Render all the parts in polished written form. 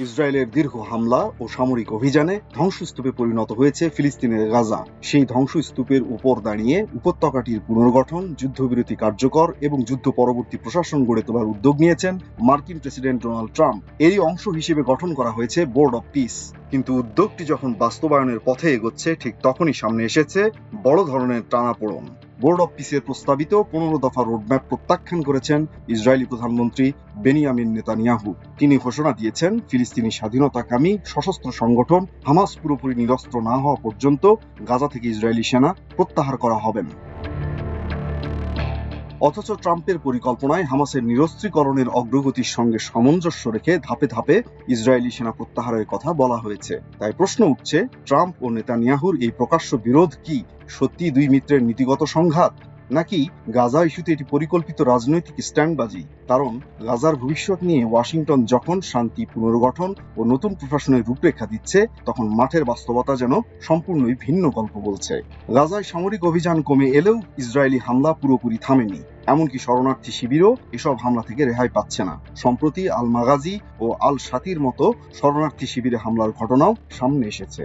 ইসরায়েলের দীর্ঘ হামলা ও সামরিক অভিযানে ধ্বংসস্তূপে পরিণত হয়েছে ফিলিস্তিনের গাজা। সেই ধ্বংসস্তূপের উপর দাঁড়িয়ে উপত্যকাটির পুনর্গঠন, যুদ্ধবিরতি কার্যকর এবং যুদ্ধ পরবর্তী প্রশাসন গড়ে তোলার উদ্যোগ নিয়েছেন মার্কিন প্রেসিডেন্ট ডোনাল্ড ট্রাম্প। এরই অংশ হিসেবে গঠন করা হয়েছে বোর্ড অব পিস। কিন্তু উদ্যোগটি যখন বাস্তবায়নের পথে এগোচ্ছে, ঠিক তখনই সামনে এসেছে বড় ধরনের টানাপোড়েন। বোর্ড অব পিসের প্রস্তাবিত 15 দফা রোডম্যাপ প্রত্যাখ্যান করেছেন ইসরায়েলি প্রধানমন্ত্রী বেনিয়ামিন নেতানিয়াহু। তিনি ঘোষণা দিয়েছেন, ফিলিস্তিনি স্বাধীনতাকামী সশস্ত্র সংগঠন হামাস পুরোপুরি নিরস্ত্র না হওয়া পর্যন্ত গাজা থেকে ইসরায়েলি সেনা প্রত্যাহার করা হবে না। অথচ ট্রাম্পের পরিকল্পনায় হামাসের নিরস্ত্রীকরণের অগ্রগতির সঙ্গে সামঞ্জস্য রেখে ধাপে ধাপে ইসরায়েলি সেনা প্রত্যাহারের কথা বলা হয়েছে। তাই প্রশ্ন উঠছে, ট্রাম্প ও নেতানিয়াহুর এই প্রকাশ্য বিরোধ কি সত্যি দুই মিত্রের নীতিগত সংঘাত, নাকি গাজা ইস্যুতে এটি পরিকল্পিত রাজনৈতিক স্ট্যান্ডবাজি? কারণ গাজার ভবিষ্যৎ নিয়ে ওয়াশিংটন যখন শান্তি, পুনর্গঠন ও নতুন প্রশাসনের রূপরেখা দিচ্ছে, তখন মাঠের বাস্তবতা যেন সম্পূর্ণই ভিন্ন গল্প বলছে। গাজায় সামরিক অভিযান কমে এলেও ইসরায়েলি হামলা পুরোপুরি থামেনি। এমনকি শরণার্থী শিবিরও এসব হামলা থেকে রেহাই পাচ্ছে না। সম্প্রতি আল মাগাজি ও আল শাতির মতো শরণার্থী শিবিরে হামলার ঘটনাও সামনে এসেছে।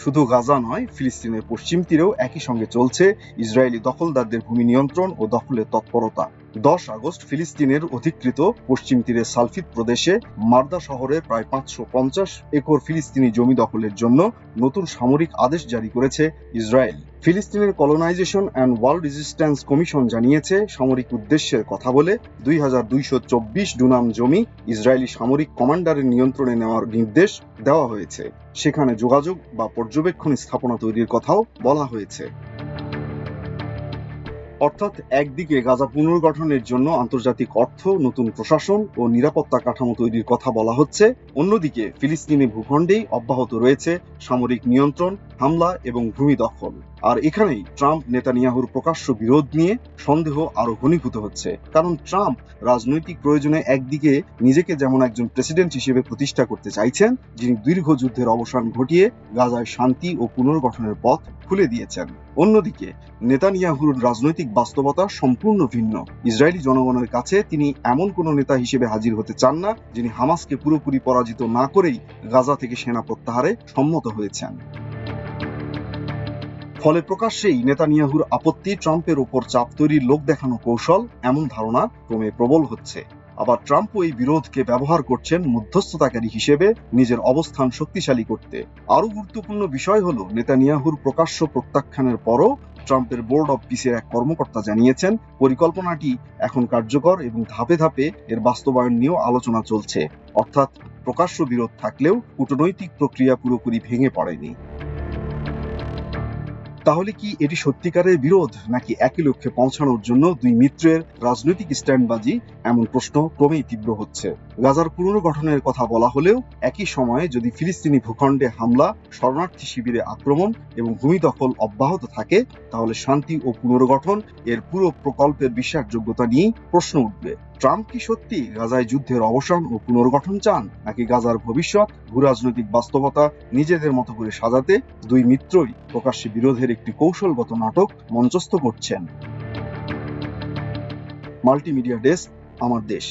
শুধু গাজা নয়, ফিলিস্তিনের পশ্চিম তীরেও একই সঙ্গে চলছে ইসরায়েলি দখলদারদের ভূমি নিয়ন্ত্রণ ও দখলের তৎপরতা। 10 আগস্ট ফিলিস্তিনের অধিকৃত পশ্চিম তীরের সালফিত প্রদেশে মার্দা শহরে প্রায় 550 একর ফিলিস্তিনি জমি দখলের জন্য নতুন সামরিক আদেশ জারি করেছে ইসরায়েল। ফিলিস্তিনের colonisation and world resistance commission জানিয়েছে, সামরিক উদ্দেশ্যের কথা বলে 2224 ডুনাম জমি ইসরায়েলি সামরিক কমান্ডারের নিয়ন্ত্রণে নেওয়ার নির্দেশ দেওয়া হয়েছে। সেখানে যোগাযোগ বা পর্যবেক্ষণ স্থাপনা তৈরির কথাও বলা হয়েছে। অর্থাৎ একদিকে গাজা পুনর্গঠনের জন্য আন্তর্জাতিক অর্থ, নতুন প্রশাসন ও নিরাপত্তা কাঠামো তৈরির কথা বলা হচ্ছে, অন্যদিকে ফিলিস্তিনি ভূখণ্ডেই অব্যাহত রয়েছে সামরিক নিয়ন্ত্রণ, হামলা এবং ভূমি দখল। আর এখানেই ট্রাম্প নেতানিয়াহুর প্রকাশ্য বিরোধ নিয়ে সন্দেহ আরো ঘনীভূত হচ্ছে। কারণ ট্রাম্প রাজনৈতিক প্রয়োজনে একদিকে নিজেকে যেমন একজন প্রেসিডেন্ট হিসেবে প্রতিষ্ঠা করতে চাইছেন, যিনি দীর্ঘ যুদ্ধের অবসান ঘটিয়ে গাজায় শান্তি ও পুনর্গঠনের পথ খুলে দিয়েছেন, অন্যদিকে নেতানিয়াহুর রাজনৈতিক বাস্তবতা সম্পূর্ণ ভিন্ন। ইসরায়েলি জনগণের কাছে তিনি এমন কোন নেতা হিসেবে হাজির হতে চান না, যিনি হামাসকে পুরোপুরি পরাজিত না করেই গাজা থেকে সেনা প্রত্যাহারে সম্মত হয়েছেন। ফলে প্রকাশ্যেই নেতানিয়াহুর আপত্তি ট্রাম্পের উপর চাপ তৈরির লোক দেখানো কৌশল, এমন ধারণা ক্রমে প্রবল হচ্ছে। আবার ট্রাম্পও এই বিরোধকে ব্যবহার করছেন মধ্যস্থতাকারী হিসেবে নিজের অবস্থান শক্তিশালী করতে। আরো গুরুত্বপূর্ণ বিষয় হলো, নেতানিয়াহুর প্রকাশ্য প্রত্যাখ্যানের পরও ট্রাম্পের বোর্ড অব পিসের এক কর্মকর্তা জানিয়েছেন, পরিকল্পনাটি এখন কার্যকর এবং ধাপে ধাপে এর বাস্তবায়ন নিয়েও আলোচনা চলছে। অর্থাৎ প্রকাশ্য বিরোধ থাকলেও কূটনৈতিক প্রক্রিয়া পুরোপুরি ভেঙে পড়েনি। তাহলে কি এটি সত্যিকারের বিরোধ, নাকি একই লক্ষ্যে পৌঁছানোর জন্য দুই মিত্রের রাজনৈতিক স্ট্যান্ডবাজি? এমন প্রশ্ন ক্রমেই তীব্র হচ্ছে। গাজার পুনর্গঠনের কথা বলা হলেও একই সময়ে যদি ফিলিস্তিনি ভূখণ্ডে হামলা, শরণার্থী শিবিরে আক্রমণ এবং ভূমি দখল অব্যাহত থাকে, তাহলে শান্তি ও পুনর্গঠন এর পুরো প্রকল্পের বিশ্বাসযোগ্যতা নিয়েই প্রশ্ন উঠবে। ট্রাম্প কি সত্যি গাজায় যুদ্ধের অবসান ও পুনর্গঠন চান, নাকি গাজার ভবিষ্যৎ ভূরাজনৈতিক বাস্তবতা নিজেদের মতো করে সাজাতে দুই মিত্রই প্রকাশ্যে বিরোধের একটি কৌশলগত নাটক মঞ্চস্থ করছেন? মাল্টিমিডিয়া ডেস্ক, আমার দেশ।